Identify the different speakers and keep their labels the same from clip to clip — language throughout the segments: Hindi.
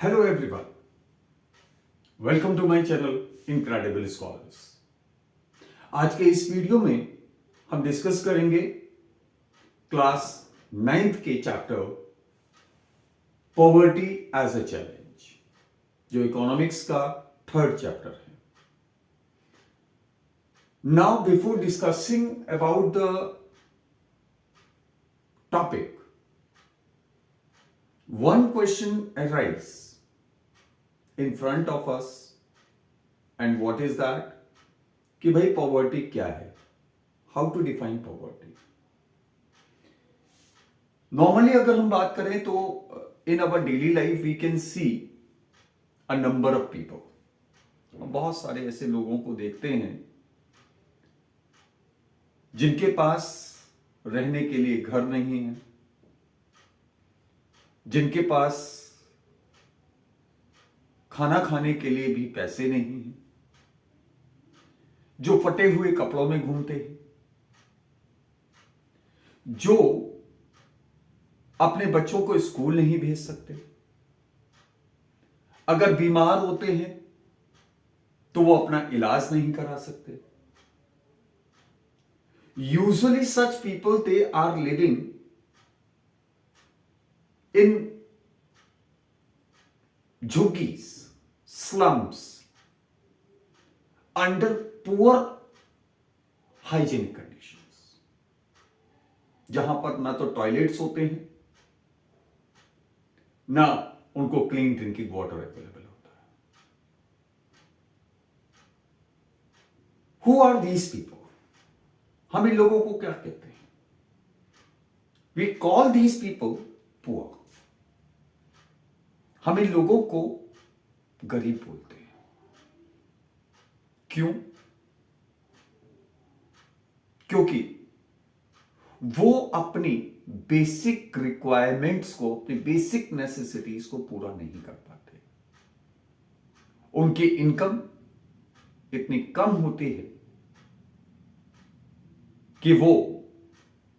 Speaker 1: Hello everyone, welcome to my channel incredible scholars. आज के इस वीडियो में हम डिस्कस करेंगे क्लास 9th के chapter poverty as a challenge, जो इकोनॉमिक्स का 3rd चैप्टर है। Now before discussing about the topic, one question arises in front of us, and what is that? कि भाई पॉवर्टी क्या है, how to define poverty. Normally अगर हम बात करें तो in our daily life we can see a number of people. हम बहुत सारे ऐसे लोगों को देखते हैं जिनके पास रहने के लिए घर नहीं है, जिनके पास खाना खाने के लिए भी पैसे नहीं हैं, जो फटे हुए कपड़ों में घूमते हैं, जो अपने बच्चों को स्कूल नहीं भेज सकते, अगर बीमार होते हैं तो वो अपना इलाज नहीं करा सकते। Usually such people they are living in झुग्गीज, slums, under poor hygienic conditions, जहां पर ना तो टॉयलेट्स होते हैं, ना उनको क्लीन ड्रिंकिंग वाटर अवेलेबल होता है। Who are these people? हम इन लोगों को क्या कहते हैं? We call these people poor. हम इन लोगों को गरीब बोलते हैं। क्यों? क्योंकि वो अपनी बेसिक रिक्वायरमेंट्स को, अपनी बेसिक नेसेसिटीज को पूरा नहीं कर पाते। उनकी इनकम इतनी कम होती है कि वो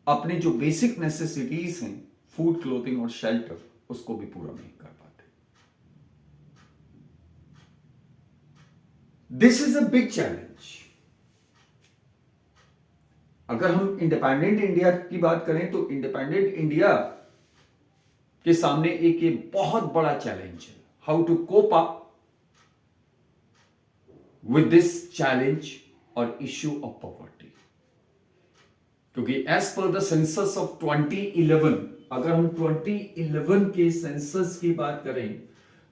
Speaker 1: अपनी जो बेसिक नेसेसिटीज हैं, फूड, क्लोथिंग और शेल्टर, उसको भी पूरा नहीं कर पाते। This is a big challenge. अगर हम इंडिपेंडेंट इंडिया की बात करें तो इंडिपेंडेंट इंडिया के सामने एक ये बहुत बड़ा चैलेंज है, how to cope up with this challenge और इश्यू ऑफ पॉवर्टी। क्योंकि as per the census of 2011, अगर हम 2011 के सेंसस की बात करें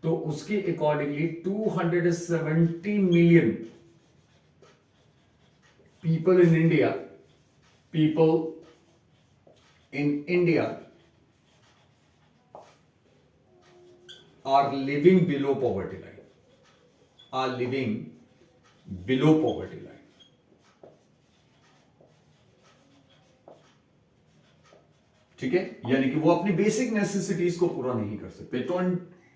Speaker 1: तो उसके accordingly 270 million people in India are living below poverty line, are living below poverty line. ठीक है, यानी कि वो अपनी बेसिक नेसेसिटीज को पूरा नहीं कर सकते।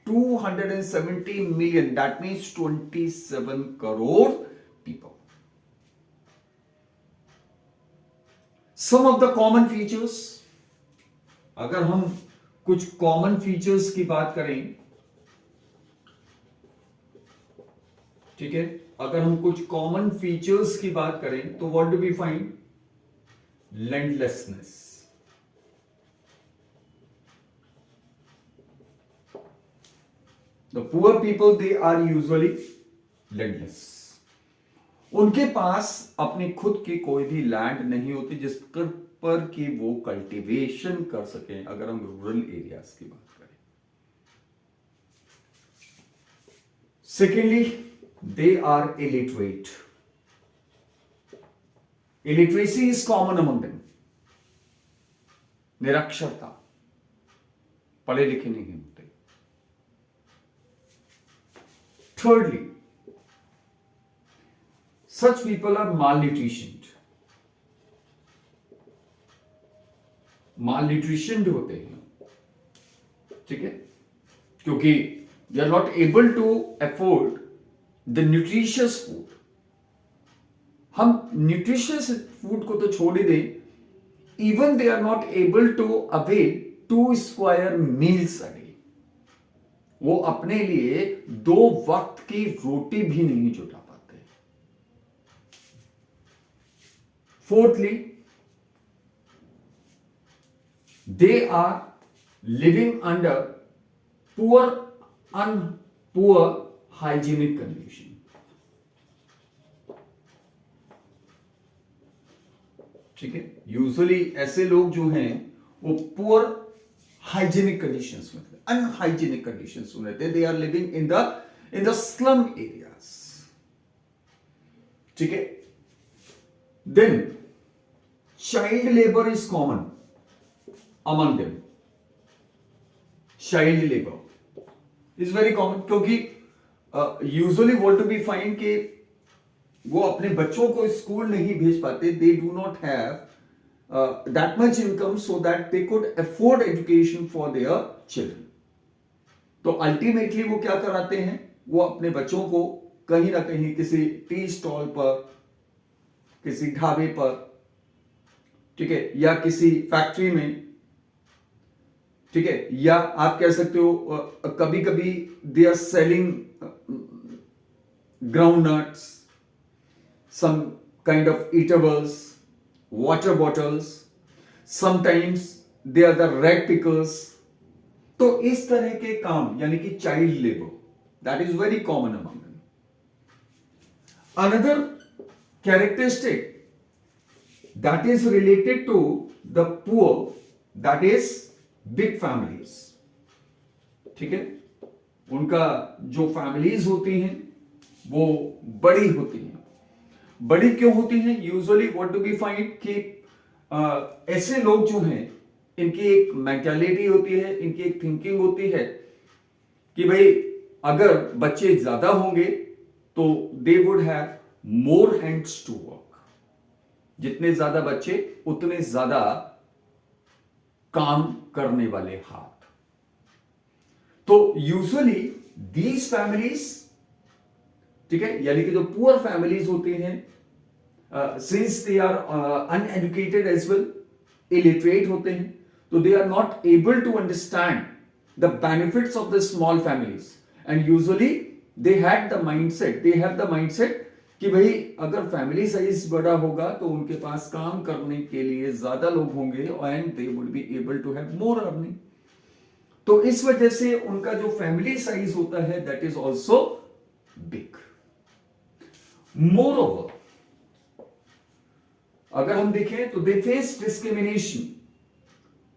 Speaker 1: 270 million, that means 27 crore people. Some of the common features, अगर हम कुछ कॉमन फीचर्स की बात करें, ठीक है, अगर हम कुछ कॉमन फीचर्स की बात करें तो what do we find? Landlessness. The poor people, they are usually landless. उनके पास अपनी खुद की कोई भी लैंड नहीं होती जिस पर कि वो कल्टीवेशन कर सकें, अगर हम रूरल एरियाज की बात करें। Secondly, they are illiterate. Illiteracy is common among them. निरक्षरता, पढ़े लिखे नहीं होते। Thirdly, such people are malnutritioned. Malnutritioned होते हैं, ठीक है, क्योंकि they are not able to afford the nutritious food. हम nutritious food को तो छोड़ ही दें, even they are not able to avail 2 square meals a day. वो अपने लिए 2 वक्त की रोटी भी नहीं जुटा पाते। Fourthly, they are living under poor hygienic condition. ठीक है, यूजुअली ऐसे लोग जो हैं वो पुअर हाइजीनिक कंडीशंस में, अनहाइजीनिक कंडीशंस में रहते हैं। They are living in the slum areas. ठीक है, then child labour is common among them. Child labor is very common, क्योंकि usually what to be find कि वो अपने बच्चों को स्कूल नहीं भेज पाते। they do not have that much income so that they could afford education for their children. तो अल्टीमेटली वो क्या कराते हैं, वो अपने बच्चों को कहीं ना कहीं किसी टी स्टॉल पर, किसी ढाबे पर, ठीक है, या किसी फैक्ट्री में, ठीक है, या आप कह सकते हो कभी कभी they are selling groundnuts, some kind of eatables, water bottles, sometimes they are the rag pickers. तो इस तरह के काम यानी कि child labour, that is very common among them. Another characteristic that is related to the poor, that is big families. ठीक है, उनका जो फैमिलीज होती हैं वो बड़ी होती हैं। बड़ी क्यों होती हैं? Usually what do we find कि ऐसे लोग जो हैं इनकी एक मेंटालिटी होती है, इनकी एक थिंकिंग होती है कि भाई अगर बच्चे ज्यादा होंगे तो they would have more hands to work. जितने ज्यादा बच्चे उतने ज्यादा काम करने वाले हाथ। तो यूजुअली दीज फैमिलीज, ठीक है, यानी कि जो पुअर फैमिलीज होते हैं, since they are uneducated as well, illiterate होते हैं, तो they are not able to understand the benefits of the small families and usually they have the mindset कि भाई अगर फैमिली साइज बड़ा होगा तो उनके पास काम करने के लिए ज्यादा लोग होंगे and they would be able to have more earning. तो इस वजह से उनका जो फैमिली साइज होता है that is also big. More over, अगर हम देखें तो दे फेस डिस्क्रिमिनेशन।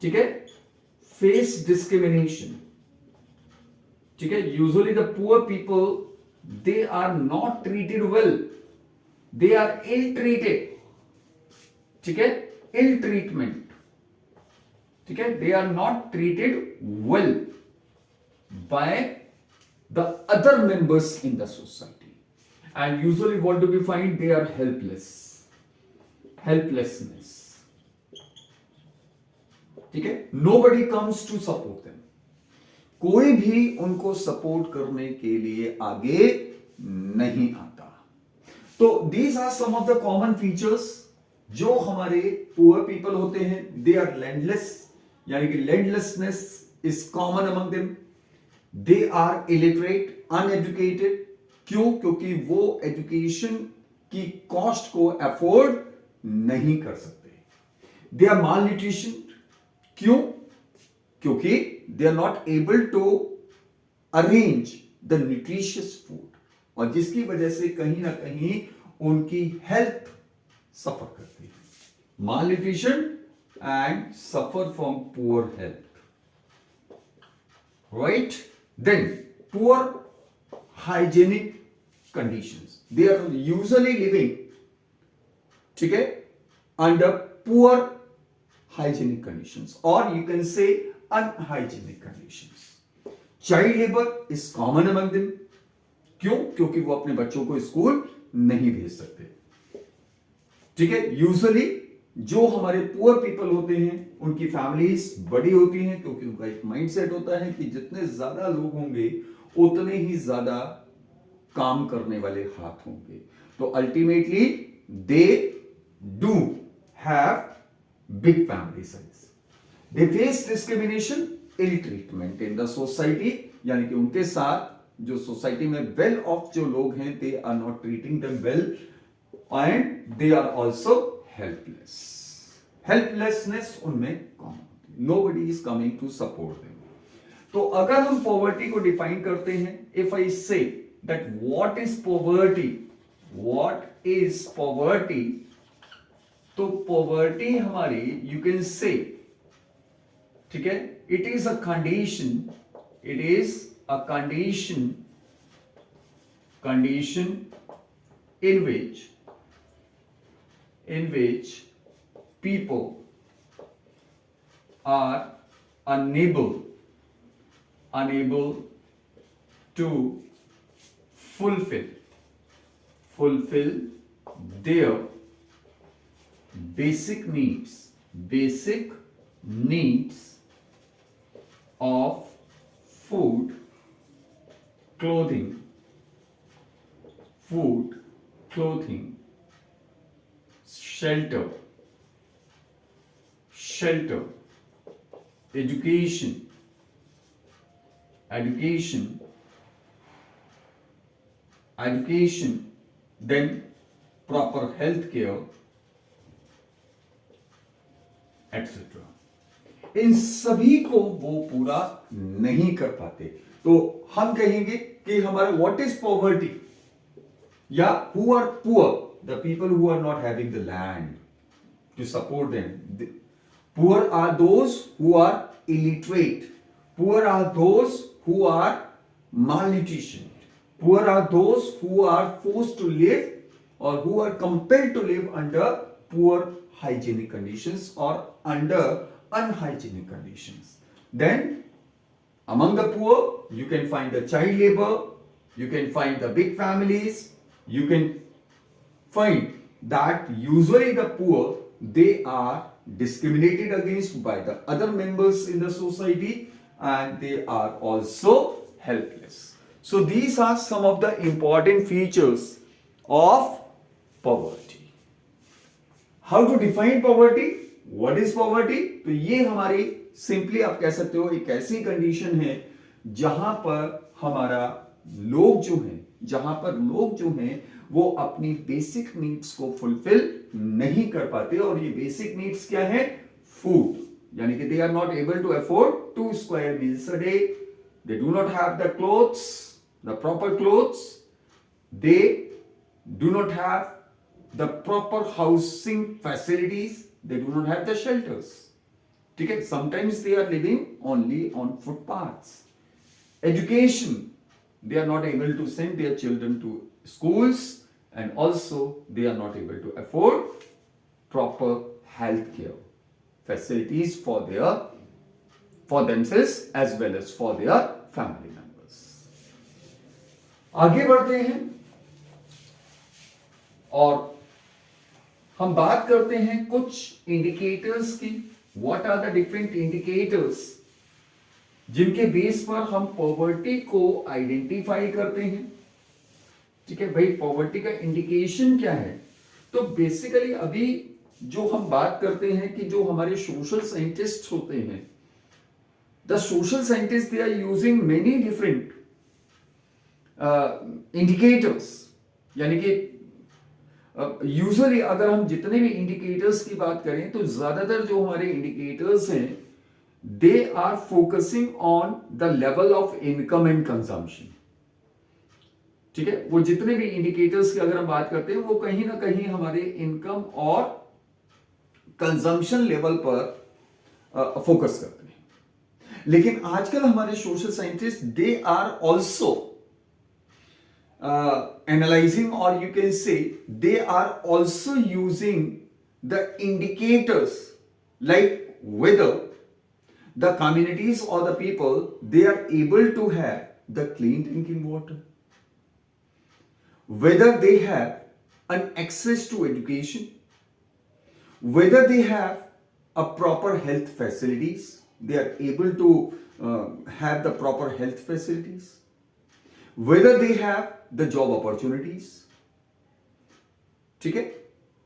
Speaker 1: ठीक है, फेस डिस्क्रिमिनेशन। ठीक है, usually the poor people, they are not treated well, they are ill treated। ठीक है, ill treatment, ठीक है, they are not treated well by the other members in the society and usually what do we find, they are helplessness। ठीक है, nobody comes to support them, कोई भी उनको सपोर्ट करने के लिए आगे नहीं आता। तो these are some of the common features जो हमारे पुअर पीपल होते हैं। दे आर लैंडलेस, यानी कि landlessness is common among them. They are illiterate, uneducated. क्यों? क्योंकि वो एजुकेशन की कॉस्ट को अफोर्ड नहीं कर सकते। They are malnutrition. क्यों? क्योंकि they are not able to arrange the nutritious food, और जिसकी वजह से कहीं ना कहीं उनकी हेल्थ सफर करती है। Malnutrition and suffer from poor health, right. Then poor hygienic conditions, they are usually living, ठीक है, under poor hygienic conditions or you can say unhygienic conditions. Child labor is common among them. क्यों? क्योंकि वो अपने बच्चों को स्कूल नहीं भेज सकते। ठीक है, यूजुअली जो हमारे पुअर पीपल होते हैं उनकी फैमिलीज बड़ी होती हैं, क्योंकि उनका एक माइंडसेट होता है कि जितने ज्यादा लोग होंगे उतने ही ज्यादा काम करने वाले हाथ होंगे। तो ultimately they do have big family size they face discrimination, ill treatment in the society, यानी कि उनके साथ जो सोसाइटी में वेल ऑफ जो लोग हैं, they are not treating them well and they are also helpless. Helplessness उनमें कॉमन होती है, nobody is coming to support them. तो अगर हम पॉवर्टी को डिफाइन करते हैं, if I say that what is poverty, what is poverty, तो पॉवर्टी हमारी यू कैन से, ठीक है, it is a condition, it is a condition in which people are unable to fulfill their basic needs of food, clothing, shelter, education, then proper health care, etc. इन सभी को वो पूरा नहीं कर पाते, तो हम कहेंगे कि हमारा व्हाट इज पॉवर्टी, या who are poor, the people who are not having the land to support them. Poor are those who are illiterate, poor are those who are malnutrition, poor are those who are forced to live और who are compelled to live under poor hygienic conditions or under unhygienic conditions. Then among the poor you can find the child labor, you can find the big families, you can find that usually the poor, they are discriminated against by the other members in the society and they are also helpless. So these are some of the important features of poverty. How to define poverty, what is poverty, तो ये हमारी सिंपली आप कह सकते हो एक ऐसी कंडीशन है जहां पर हमारा लोग जो हैं वो अपनी बेसिक नीड्स को फुलफिल नहीं कर पाते, और ये बेसिक नीड्स क्या है, फूड, यानी कि they are not able to afford 2 square meals a day, they do not have the clothes, the proper clothes, they do not have the proper housing facilities, they do not have the shelters, ठीक है, sometimes they are living only on footpaths. Education, they are not able to send their children to schools, and also they are not able to afford proper health care facilities for themselves as well as for their family members. आगे बढ़ते हैं और हम बात करते हैं कुछ इंडिकेटर्स की। What are the different indicators जिनके बेस पर हम पॉवर्टी को आइडेंटिफाई करते हैं, ठीक है भाई, पॉवर्टी का इंडिकेशन क्या है। तो बेसिकली अभी जो हम बात करते हैं कि जो हमारे सोशल साइंटिस्ट होते हैं, the social scientist they are using many different indicators, यानी कि यूजुअली अगर हम जितने भी इंडिकेटर्स की बात करें तो ज्यादातर जो हमारे इंडिकेटर्स हैं, they are focusing on the level of income and consumption, ठीक है। वो जितने भी इंडिकेटर्स की अगर हम बात करते हैं वो कहीं ना कहीं हमारे इनकम और कंजम्पशन लेवल पर फोकस करते हैं। लेकिन आजकल हमारे social scientist they are also analyzing, or you can say they are also using the indicators like whether the communities or the people, they are able to have the clean drinking water, whether they have an access to education, whether they have a proper health facilities, they are able to have the proper health facilities, whether they have the job opportunities, ठीक है।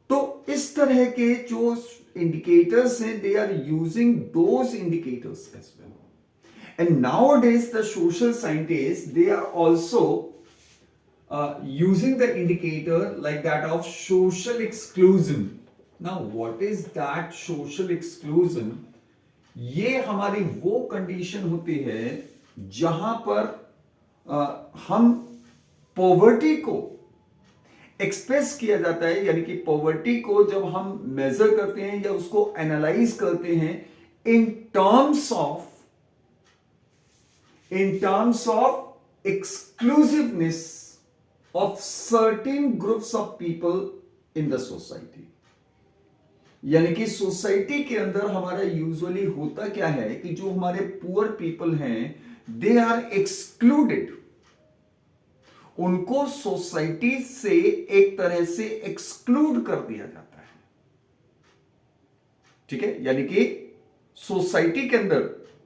Speaker 1: तो इस तरह के जो indicators हैं, they are using those indicators as well. And nowadays the social scientists, they are also using the indicator like that of social exclusion. Now what is that social exclusion? ये हमारी वो कंडीशन होती है जहां पर हम पॉवर्टी को एक्सप्रेस किया जाता है, यानी कि पॉवर्टी को जब हम मेजर करते हैं या उसको एनालाइज करते हैं इन terms of exclusiveness of certain groups of people in the society. यानी कि सोसाइटी के अंदर हमारा यूजुअली होता क्या है कि जो हमारे पुअर पीपल हैं, दे आर एक्सक्लूडेड, उनको सोसाइटी से एक तरह से एक्सक्लूड कर दिया जाता है। ठीक है, यानी कि सोसाइटी के अंदर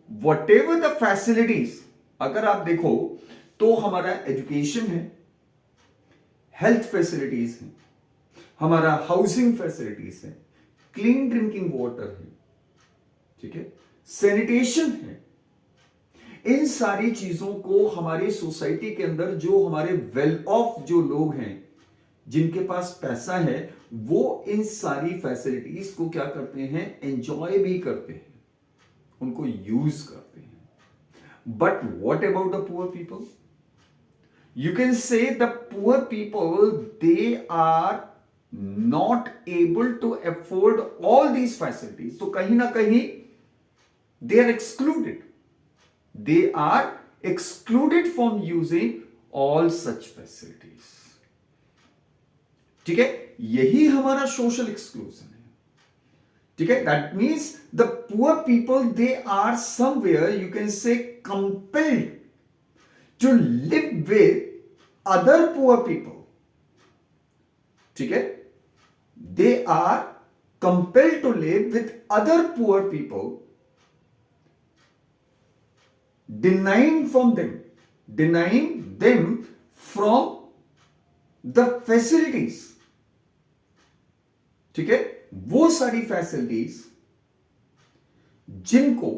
Speaker 1: वट एवर द फैसिलिटीज, अगर आप देखो तो हमारा एजुकेशन है, हेल्थ फैसिलिटीज है, हमारा हाउसिंग फैसिलिटीज है, क्लीन ड्रिंकिंग वाटर है, ठीक है, सैनिटेशन है, इन सारी चीजों को हमारी सोसाइटी के अंदर जो हमारे वेल ऑफ जो लोग हैं, जिनके पास पैसा है, वो इन सारी फैसिलिटीज को क्या करते हैं, एंजॉय भी करते हैं, उनको यूज करते हैं। But what about the poor people? You can say the poor people, they are not able to afford all these facilities. तो कहीं ना कहीं they are excluded. They are excluded from using all such facilities. ठीक है, यही हमारा social exclusion है। ठीक है, that means the poor people, they are somewhere, you can say, compelled to live with other poor people. ठीक है, they are compelled to live with other poor people, denying them from the facilities. ठीक है, वो सारी फैसिलिटीज जिनको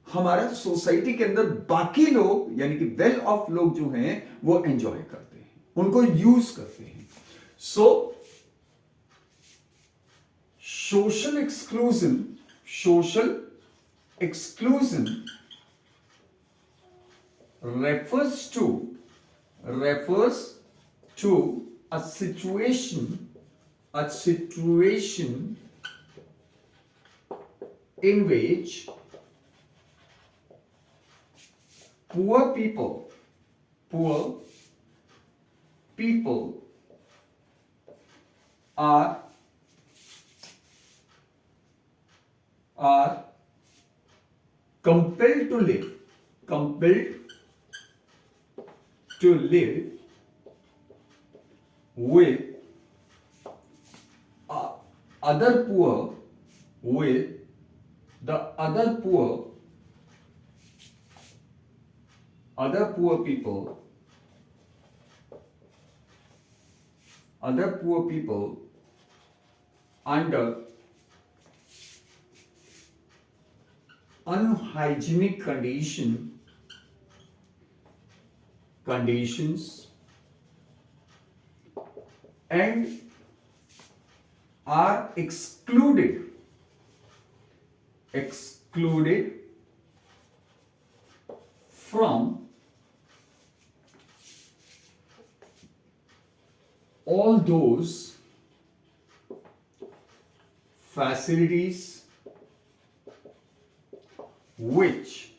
Speaker 1: हमारा सोसाइटी के अंदर बाकी लोग, यानी कि वेल ऑफ लोग जो हैं, वो एंजॉय करते हैं, उनको यूज करते हैं। सो social exclusion refers to a situation in which poor people are compelled to live with other poor people under unhygienic conditions and are excluded from all those facilities which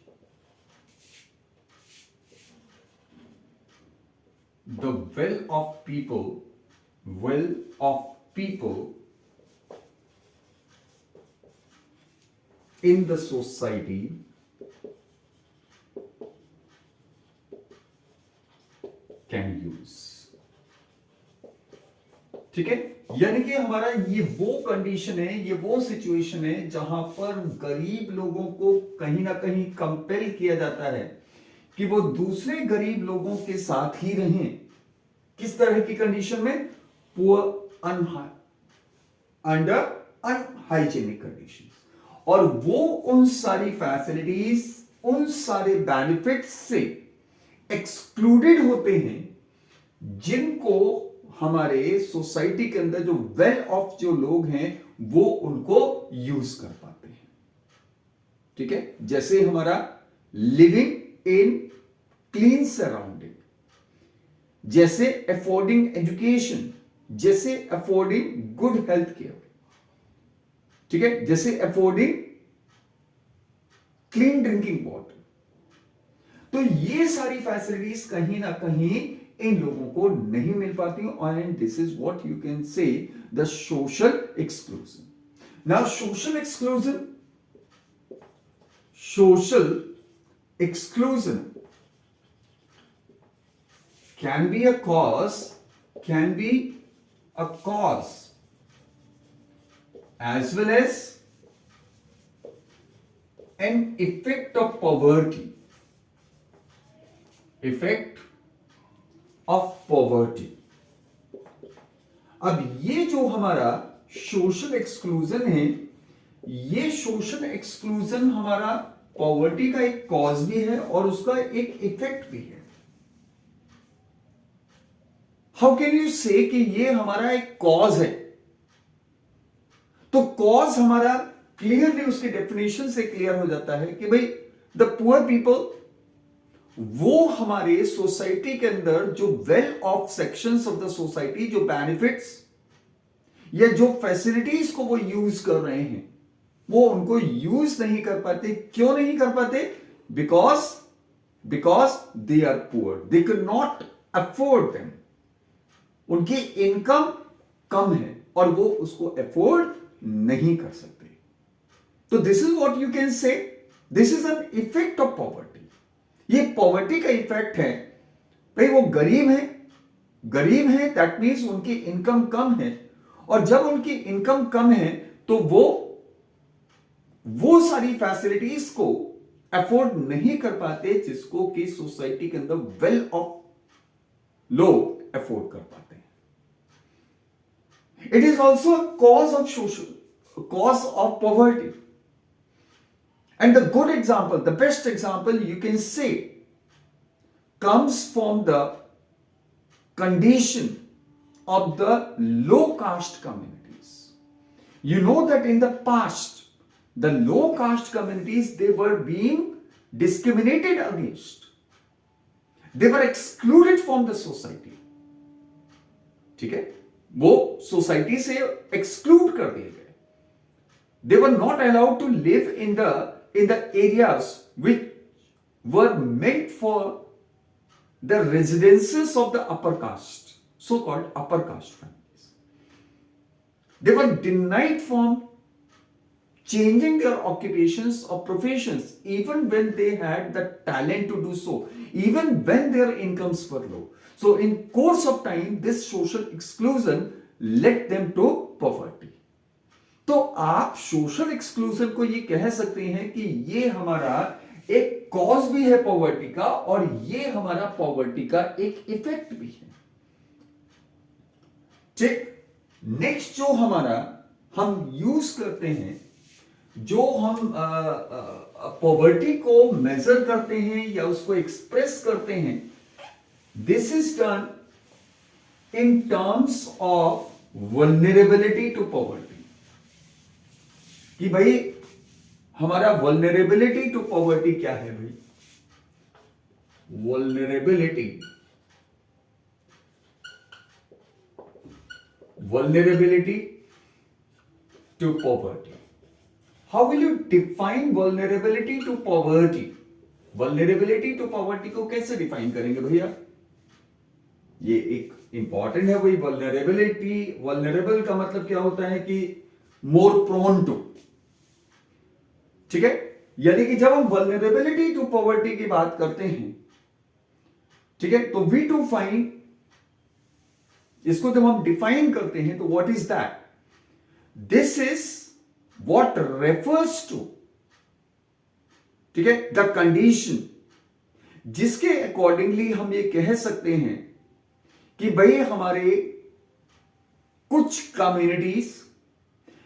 Speaker 1: the well of people in the society can use. ठीक है, यानी कि हमारा ये वो कंडीशन है, ये वो सिचुएशन है जहां पर गरीब लोगों को कहीं ना कहीं कंपेल किया जाता है कि वो दूसरे गरीब लोगों के साथ ही रहें। किस तरह की कंडीशन में? पुअर अंडर अनहाइजेनिक कंडीशन, और वो उन सारी फैसिलिटीज, उन सारे बेनिफिट्स से एक्सक्लूडेड होते हैं जिनको हमारे सोसाइटी के अंदर जो वेल ऑफ जो लोग हैं वो उनको यूज कर पाते हैं। ठीक है, जैसे हमारा लिविंग इन क्लीन सराउंडिंग, जैसे अफोर्डिंग एजुकेशन, जैसे अफोर्डिंग गुड हेल्थ केयर, ठीक है, जैसे अफोर्डिंग क्लीन ड्रिंकिंग वाटर। तो ये सारी फैसिलिटीज कहीं ना कहीं इन लोगों को नहीं मिल पाती, and this is what you can say the social exclusion. Now social exclusion can be a cause as well as an effect of poverty. अब ये जो हमारा सोशल एक्सक्लूजन है, ये सोशल एक्सक्लूजन हमारा पॉवर्टी का एक कॉज भी है और उसका एक इफेक्ट भी है। हाउ कैन यू से कि ये हमारा एक कॉज है? तो कॉज हमारा क्लियरली उसके डेफिनेशन से क्लियर हो जाता है कि भाई द पुअर पीपल, वो हमारे सोसाइटी के अंदर जो well of sections of the society, जो बेनिफिट्स या जो फैसिलिटीज को वो यूज कर रहे हैं, वो उनको यूज नहीं कर पाते। क्यों नहीं कर पाते? Because they are poor, they can not afford them. उनकी इनकम कम है और वो उसको अफोर्ड नहीं कर सकते। तो this is what you can say, this is an effect of poverty. ये पॉवर्टी का इफेक्ट है। भाई वो गरीब है, दैट मीन्स उनकी इनकम कम है, और जब उनकी इनकम कम है तो वो सारी फैसिलिटीज को अफोर्ड नहीं कर पाते जिसको कि सोसाइटी के अंदर वेल ऑफ लोग अफोर्ड कर पाते हैं। It is also a cause of poverty. And the good example, the best example you can say comes from the condition of the low caste communities. You know that in the past, the low caste communities, they were being discriminated against. They were excluded from the society. ठीक है, वो सोसाइटी से एक्सक्लूड कर दिए गए। They were not allowed to live in the areas which were meant for the residences of the upper caste, so-called upper caste families. They were denied from changing their occupations or professions even when they had the talent to do so, even when their incomes were low. So in course of time, this social exclusion led them to poverty. तो आप सोशल एक्सक्लूजन को ये कह सकते हैं कि ये हमारा एक कॉज भी है पॉवर्टी का, और ये हमारा पॉवर्टी का एक इफेक्ट भी है। ठीक, नेक्स्ट जो हमारा हम यूज करते हैं, जो हम पॉवर्टी को मेजर करते हैं या उसको एक्सप्रेस करते हैं, this is done in terms of vulnerability to poverty. कि भाई हमारा वल्नरेबिलिटी टू पॉवर्टी क्या है? भाई vulnerability to poverty. How will you define vulnerability to poverty? Vulnerability to poverty को कैसे डिफाइन करेंगे भैया? ये एक इंपॉर्टेंट है भाई। वल्नरेबल का मतलब क्या होता है कि मोर प्रोन टू। ठीक है, यानी कि जब हम वल्नरेबिलिटी टू पॉवर्टी की बात करते हैं, ठीक है, तो वी टू फाइंड, इसको जब हम डिफाइन करते हैं तो what is that? This is what refers to, ठीक है, द कंडीशन जिसके अकॉर्डिंगली हम ये कह सकते हैं कि भाई हमारे कुछ कम्युनिटीज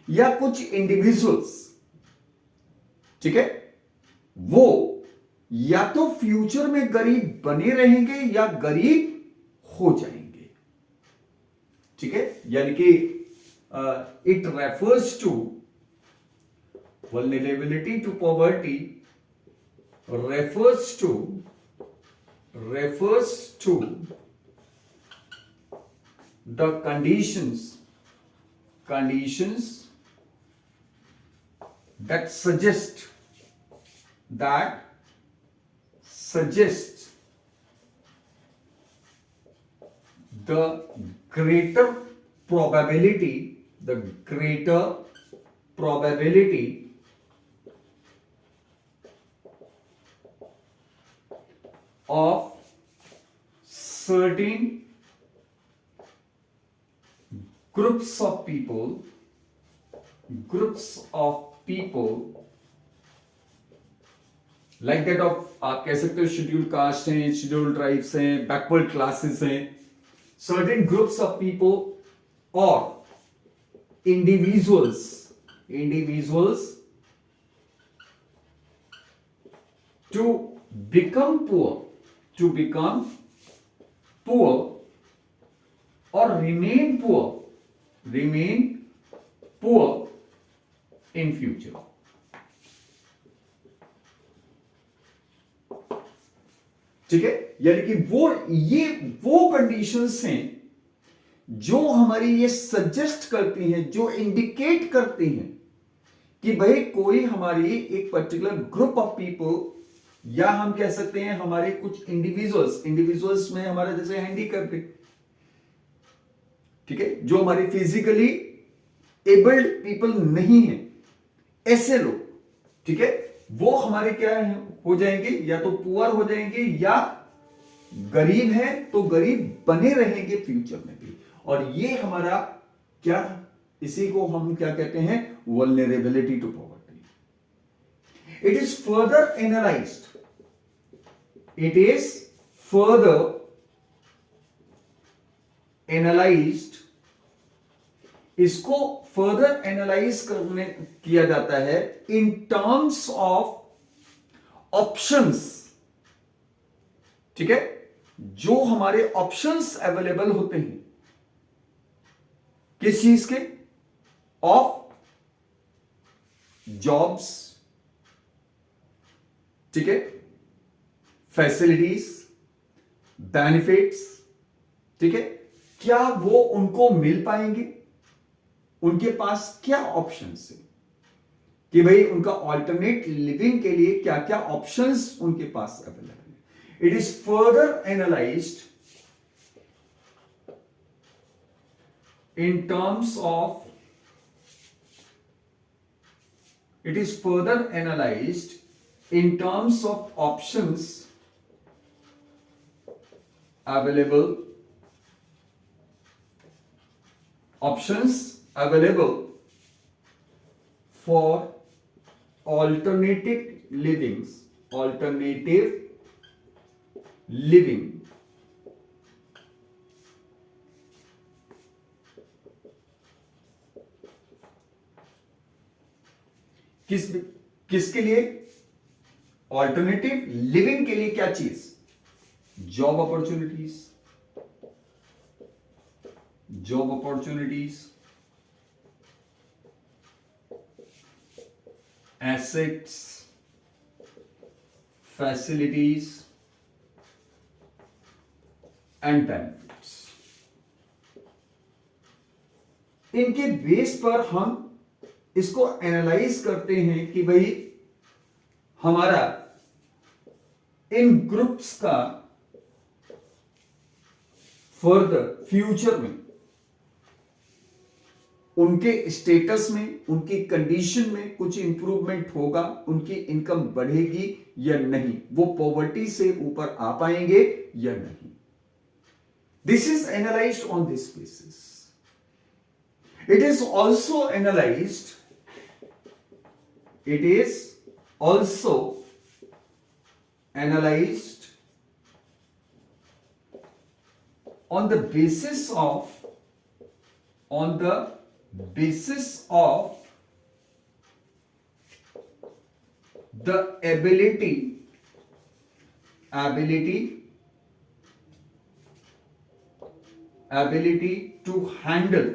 Speaker 1: या कुछ इंडिविजुअल्स, ठीक है, वो या तो फ्यूचर में गरीब बने रहेंगे या गरीब हो जाएंगे, ठीक है। यानी कि it refers to vulnerability to poverty refers to the conditions that suggest the greater probability of certain groups of people like that of, आप कह सकते हो शेड्यूल कास्ट हैं, शेड्यूल ट्राइब्स हैं, बैकवर्ड क्लासेस हैं, certain groups of people or individuals to become poor or remain poor in future. ठीक है, यानी कि वो कंडीशंस हैं जो हमारी ये सजेस्ट करती हैं, जो इंडिकेट करती हैं कि भाई कोई हमारी एक पर्टिकुलर ग्रुप ऑफ पीपल, या हम कह सकते हैं हमारे कुछ इंडिविजुअल्स में हमारे जैसे हैंडीकैप्ड, ठीक है, जो हमारे फिजिकली एबल्ड पीपल नहीं है, ऐसे लोग, ठीक है, वो हमारे क्या हो जाएंगे, या तो पुअर हो जाएंगे या गरीब है तो गरीब बने रहेंगे फ्यूचर में भी। और ये हमारा क्या, इसी को हम क्या कहते हैं, vulnerability to poverty. It is further analysed, इसको फर्दर एनालाइज किया जाता है इन टर्म्स ऑफ ऑप्शंस, ठीक है, जो हमारे ऑप्शंस अवेलेबल होते हैं किस चीज के, ऑफ जॉब्स, ठीक है, फैसिलिटीज, बेनिफिट्स, ठीक है, क्या वो उनको मिल पाएंगे, उनके पास क्या ऑप्शंस है, कि भाई उनका ऑल्टरनेट लिविंग के लिए क्या क्या ऑप्शंस उनके पास अवेलेबल है। It is further analysed in terms of, it is further analyzed in terms of options available for alternative living किसके लिए, ऑल्टरनेटिव लिविंग के लिए, क्या चीज, job opportunities, assets, facilities and benefits. इनके बेस पर हम इसको एनालाइज करते हैं कि भाई हमारा इन ग्रुप्स का फर्दर फ्यूचर में उनके स्टेटस में, उनकी कंडीशन में कुछ इंप्रूवमेंट होगा, उनकी इनकम बढ़ेगी या नहीं, वो पॉवर्टी से ऊपर आ पाएंगे या नहीं। This is analysed on this basis. It is also analyzed on the basis of basis of the ability to handle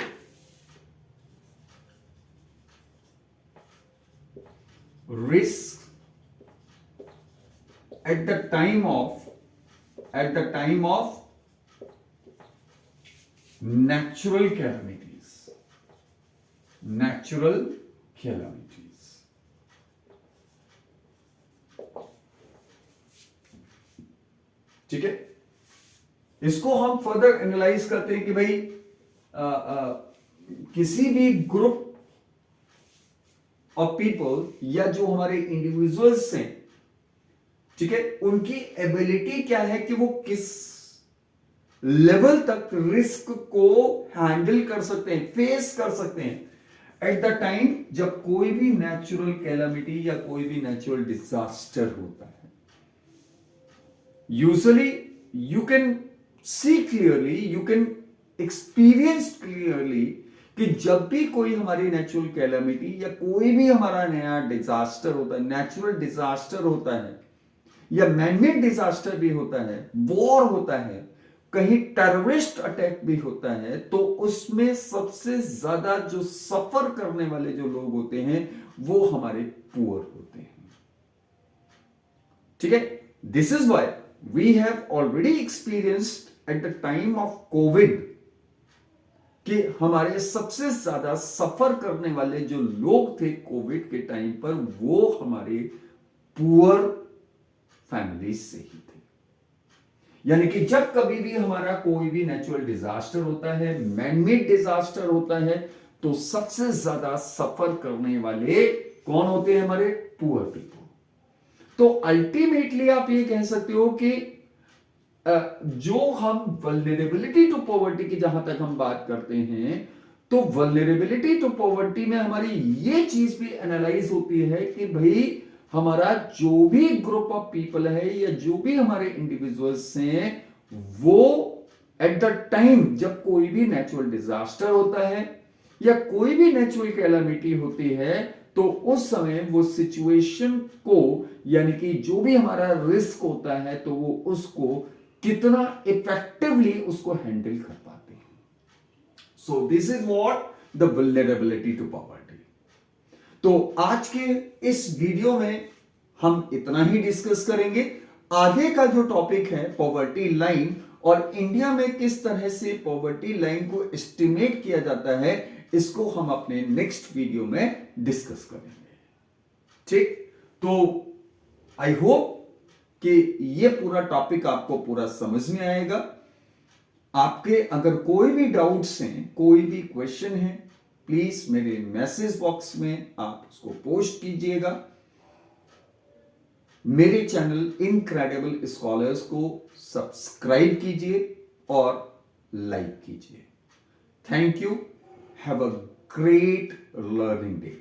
Speaker 1: risk at the time of natural calamities. ठीक है, इसको हम फर्दर एनालाइज करते हैं कि भाई किसी भी ग्रुप ऑफ पीपल या जो हमारे इंडिविजुअल्स हैं, ठीक है, उनकी एबिलिटी क्या है कि वो किस लेवल तक रिस्क को हैंडल कर सकते हैं, फेस कर सकते हैं एट द टाइम जब कोई भी नेचुरल कैलामिटी या कोई भी नेचुरल डिजास्टर होता है. Usually you can see clearly, you can experience clearly कि जब भी कोई हमारी नेचुरल कैलामिटी या कोई भी हमारा नया डिजास्टर होता है, नेचुरल डिजास्टर होता है या मैनमेड डिजास्टर भी होता है, वॉर होता है, कहीं टेररिस्ट अटैक भी होता है, तो उसमें सबसे ज्यादा जो सफर करने वाले जो लोग होते हैं वो हमारे पुअर होते हैं. ठीक है, this is why we have already experienced at the time of Covid कि हमारे सबसे ज्यादा सफर करने वाले जो लोग थे कोविड के टाइम पर वो हमारे पुअर फैमिली से ही थे. यानी कि जब कभी भी हमारा कोई भी नेचुरल डिजास्टर होता है, मैनमेड डिजास्टर होता है, तो सबसे ज्यादा सफर करने वाले कौन होते हैं? हमारे पुअर पीपल. तो अल्टीमेटली आप ये कह सकते हो कि जो हम वल्नरेबिलिटी टू पॉवर्टी की जहां तक हम बात करते हैं, तो वल्नरेबिलिटी टू पॉवर्टी में हमारी ये चीज भी एनालाइज होती है कि भाई हमारा जो भी ग्रुप ऑफ पीपल है या जो भी हमारे इंडिविजुअल्स हैं, वो एट द टाइम जब कोई भी नेचुरल डिजास्टर होता है या कोई भी नेचुरल कैलामिटी होती है, तो उस समय वो सिचुएशन को, यानी कि जो भी हमारा रिस्क होता है, तो वो उसको कितना इफेक्टिवली उसको हैंडल कर पाते हैं. So this is what the vulnerability to poverty. तो आज के इस वीडियो में हम इतना ही डिस्कस करेंगे. आगे का जो टॉपिक है पॉवर्टी लाइन और इंडिया में किस तरह से पॉवर्टी लाइन को एस्टिमेट किया जाता है, इसको हम अपने नेक्स्ट वीडियो में डिस्कस करेंगे. ठीक, तो आई होप कि ये पूरा टॉपिक आपको पूरा समझ में आएगा. आपके अगर कोई भी डाउट्स हैं, कोई भी क्वेश्चन है, प्लीज मेरे मैसेज बॉक्स में आप उसको पोस्ट कीजिएगा. मेरे चैनल इनक्रेडिबल स्कॉलर्स को सब्सक्राइब कीजिए और लाइक कीजिए. Thank you. Have a great learning day.